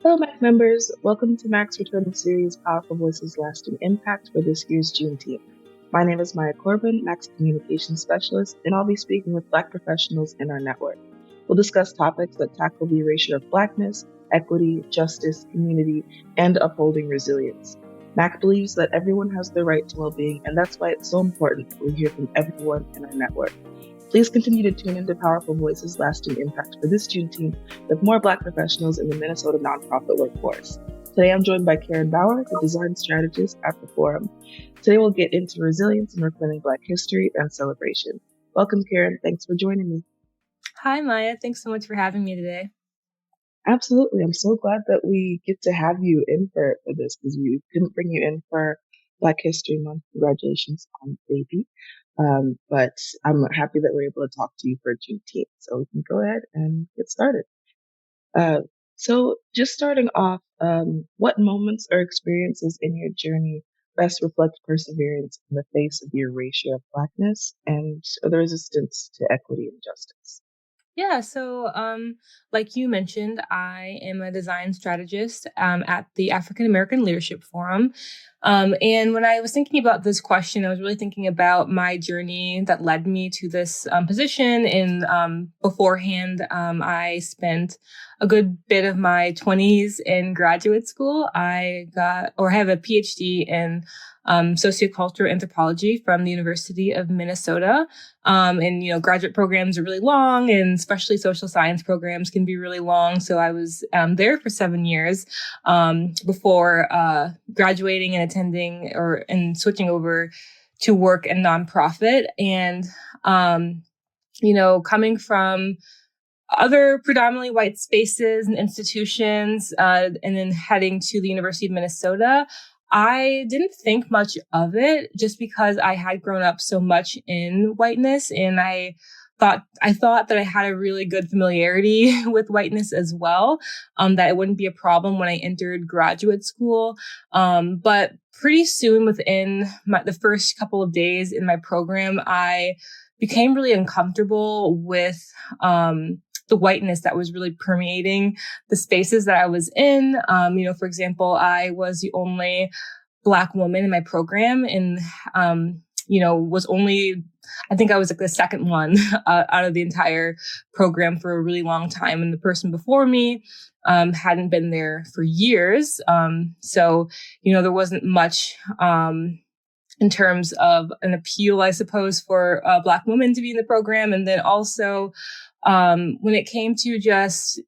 Hello, MACC members. Welcome to MACC's returning series, Powerful Voices Lasting Impact for this year's Juneteenth. My name is Mya Corbin, MACC's Communications Specialist, and I'll be speaking with Black professionals in our network. We'll discuss topics that tackle the erasure of Blackness, equity, justice, community, and upholding resilience. MACC believes that everyone has the right to well-being, and that's why it's so important that we hear from everyone in our network. Please continue to tune into Powerful Voices Lasting Impact for this Juneteenth with more Black professionals in the Minnesota nonprofit workforce. Today I'm joined by Karen Bauer, the design strategist at the forum. Today we'll get into resilience and reclaiming Black history and celebration. Welcome, Karen. Thanks for joining me. Hi, Mya. Thanks so much for having me today. Absolutely. I'm so glad that we get to have you in for this because we couldn't bring you in for Black History Month. Congratulations on the baby. But I'm happy that we're able to talk to you for Juneteenth. So we can go ahead and get started. So just starting off, what moments or experiences in your journey best reflect perseverance in the face of the erasure of Blackness and the resistance to equity and justice? Yeah, so like you mentioned, I am a design strategist at the African American Leadership Forum. And when I was thinking about this question, I was really thinking about my journey that led me to this position. And beforehand, I spent a good bit of my 20s in graduate school. I have a PhD in sociocultural anthropology from the University of Minnesota. And graduate programs are really long, and especially social science programs can be really long. So I was there for 7 years before graduating and attending and switching over to work in nonprofit. And coming from other predominantly white spaces and institutions, and then heading to the University of Minnesota, I didn't think much of it just because I had grown up so much in whiteness, and I thought that I had a really good familiarity with whiteness as well, that it wouldn't be a problem when I entered graduate school. But pretty soon within the first couple of days in my program, I became really uncomfortable with the whiteness that was really permeating the spaces that I was in. For example, I was the only Black woman in my program, and I think I was like the second one out of the entire program for a really long time. And the person before me hadn't been there for years. So there wasn't much in terms of an appeal, I suppose, for Black women to be in the program. And then also when it came to just,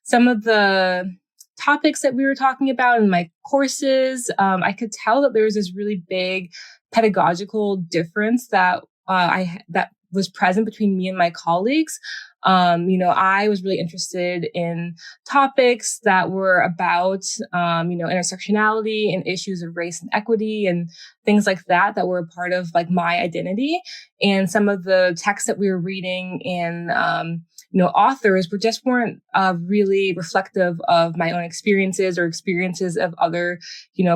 some of the topics that we were talking about in my courses, I could tell that there was this really big pedagogical difference that that was present between me and my colleagues. I was really interested in topics that were about, intersectionality and issues of race and equity and things like that were a part of like my identity. And some of the texts that we were reading and, authors weren't really reflective of my own experiences or experiences of other,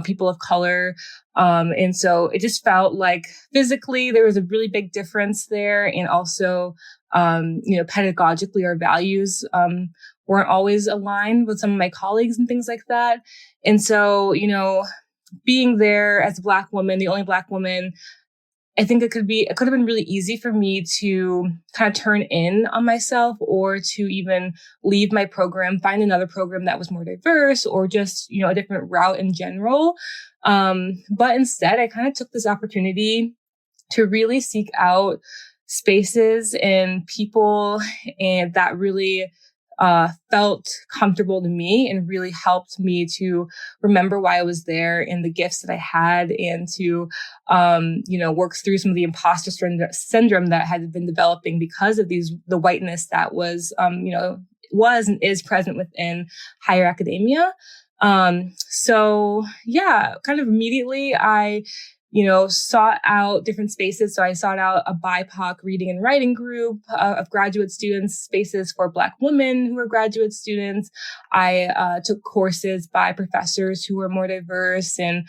people of color. And so it just felt like physically there was a really big difference there. And also, pedagogically, our values weren't always aligned with some of my colleagues and things like that. And so, being there as a Black woman, the only Black woman, I think it could have been really easy for me to kind of turn in on myself or to even leave my program, find another program that was more diverse or just, a different route in general. But instead, I kind of took this opportunity to really seek out spaces and people and that really felt comfortable to me and really helped me to remember why I was there and the gifts that I had and to, work through some of the imposter syndrome that had been developing because of the whiteness that was and is present within higher academia. So yeah, kind of immediately I sought out different spaces. So I sought out a BIPOC reading and writing group of graduate students, spaces for Black women who were graduate students. I took courses by professors who were more diverse, and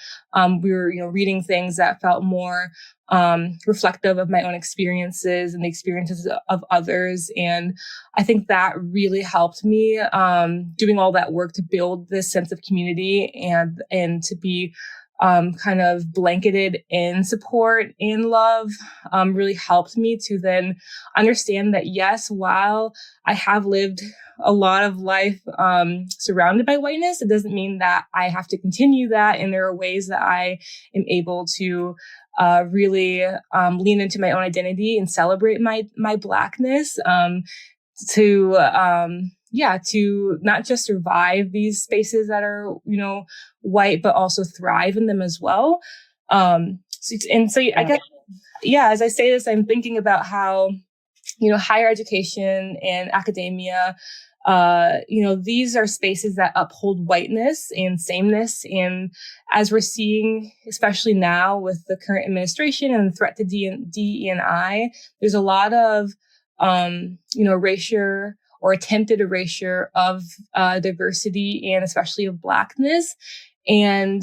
we were, reading things that felt more reflective of my own experiences and the experiences of others. And I think that really helped me doing all that work to build this sense of community and to be kind of blanketed in support and love, really helped me to then understand that, yes, while I have lived a lot of life surrounded by whiteness, it doesn't mean that I have to continue that. And there are ways that I am able to really lean into my own identity and celebrate my Blackness, to not just survive these spaces that are, white, but also thrive in them as well. I guess, as I say this, I'm thinking about how, higher education and academia, these are spaces that uphold whiteness and sameness. And as we're seeing, especially now with the current administration and the threat to DE&I, there's a lot of, erasure or attempted erasure of diversity and especially of Blackness. And,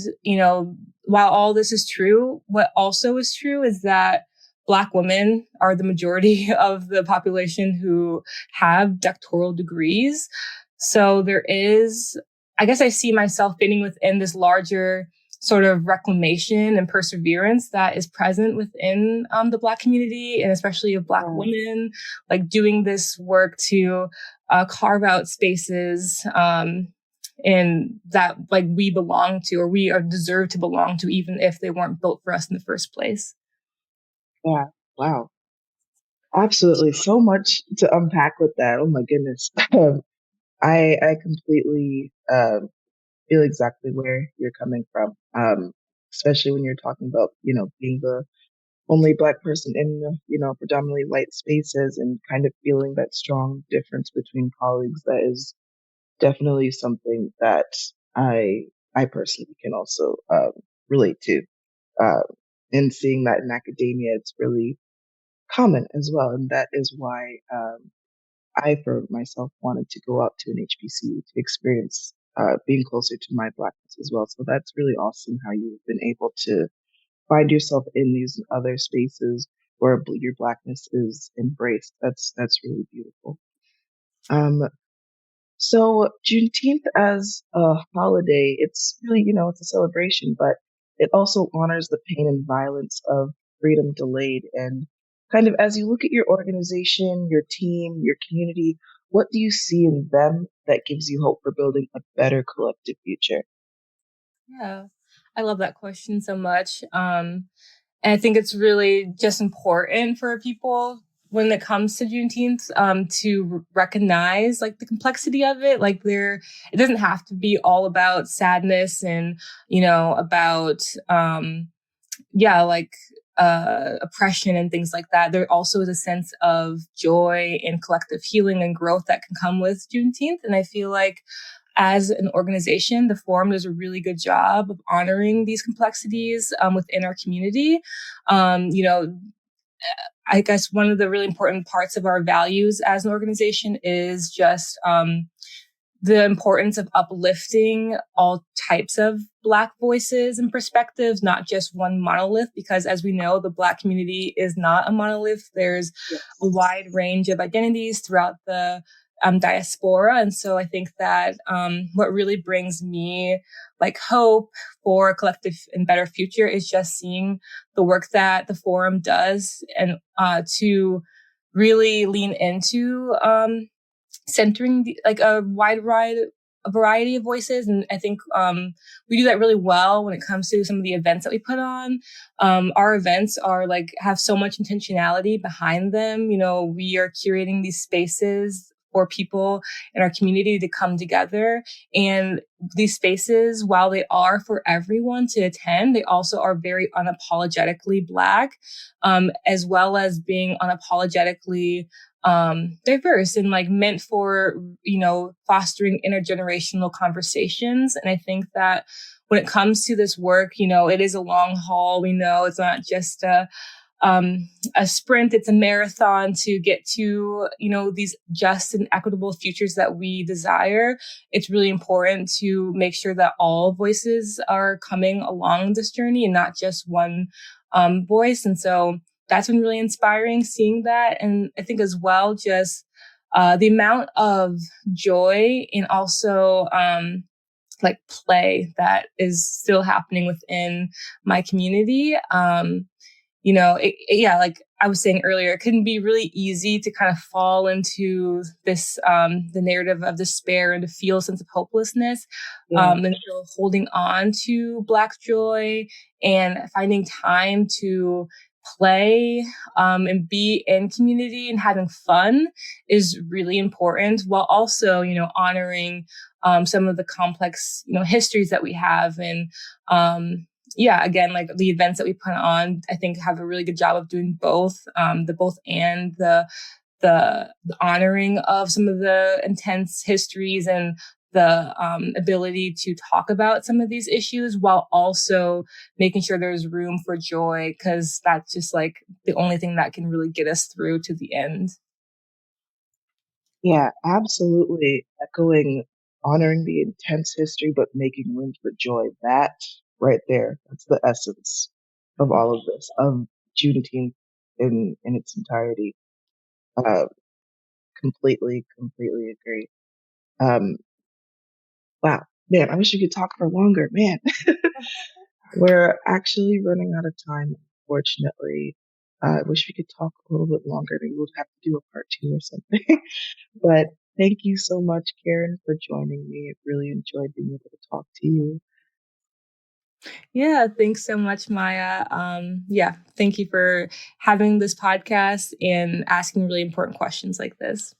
while all this is true, what also is true is that Black women are the majority of the population who have doctoral degrees. So there is, I guess I see myself fitting within this larger sort of reclamation and perseverance that is present within the Black community, and especially of Black women, like doing this work to carve out spaces and that like we belong to, or we are deserved to belong to, even if they weren't built for us in the first place. Yeah. Wow. Absolutely. So much to unpack with that. Oh my goodness. I completely feel exactly where you're coming from. Especially when you're talking about, being the only Black person in, predominantly white spaces and kind of feeling that strong difference between colleagues. That is definitely something that I personally can also relate to. Uh, and seeing that in academia, it's really common as well, and that is why I, for myself, wanted to go out to an HBCU to experience being closer to my Blackness as well. So that's really awesome how you've been able to find yourself in these other spaces where your Blackness is embraced. That's really beautiful. Um, So Juneteenth as a holiday, it's really, it's a celebration, but it also honors the pain and violence of freedom delayed. And kind of as you look at your organization, your team, your community, what do you see in them that gives you hope for building a better collective future? Yeah, I love that question so much. And I think it's really just important for people when it comes to Juneteenth, to recognize like the complexity of it. Like it doesn't have to be all about sadness and, about, oppression and things like that. There also is a sense of joy and collective healing and growth that can come with Juneteenth. And I feel like as an organization, the Forum does a really good job of honoring these complexities within our community. I guess one of the really important parts of our values as an organization is just the importance of uplifting all types of Black voices and perspectives, not just one monolith, because as we know, the Black community is not a monolith. There's a wide range of identities throughout the diaspora. And so I think that what really brings me like hope for a collective and better future is just seeing the work that the Forum does and to really lean into centering a variety of voices. And I think we do that really well when it comes to some of the events that we put on. Our events are have so much intentionality behind them. We are curating these spaces for people in our community to come together. And these spaces, while they are for everyone to attend, they also are very unapologetically Black, as well as being unapologetically diverse and meant for, fostering intergenerational conversations. And I think that when it comes to this work, it is a long haul. We know it's not just a sprint, it's a marathon to get to, these just and equitable futures that we desire. It's really important to make sure that all voices are coming along this journey and not just one voice. And so that's been really inspiring seeing that. And I think as well, just the amount of joy and also like play that is still happening within my community. Like I was saying earlier, it can be really easy to kind of fall into this, the narrative of despair and to feel a sense of hopelessness. And so holding on to Black joy and finding time to play, and be in community and having fun is really important, while also, honoring, some of the complex, histories that we have. And, again, like the events that we put on, I think have a really good job of doing both, the honoring of some of the intense histories and the ability to talk about some of these issues, while also making sure there's room for joy, because that's just like the only thing that can really get us through to the end. Yeah, absolutely. Echoing, honoring the intense history, but making room for joy. That right there, that's the essence of all of this, of Juneteenth in its entirety. Completely agree. Um, wow, man, I wish we could talk for longer, man. We're actually running out of time, unfortunately. I wish we could talk a little bit longer. Maybe we'll have to do a part 2 or something. But thank you so much, Karen, for joining me. I really enjoyed being able to talk to you. Yeah, thanks so much, Maya. Thank you for having this podcast and asking really important questions like this.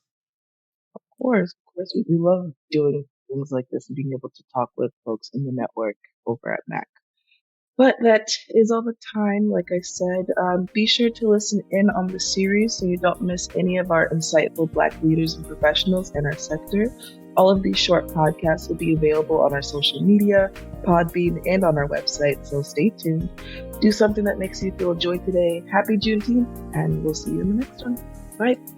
Of course, we love doing things like this and being able to talk with folks in the network over at MACC. But that is all the time. Like I said, be sure to listen in on the series so you don't miss any of our insightful Black leaders and professionals in our sector. All of these short podcasts will be available on our social media, Podbean, and on our website, so stay tuned. Do something that makes you feel joy today. Happy Juneteenth, and we'll see you in the next one. Bye.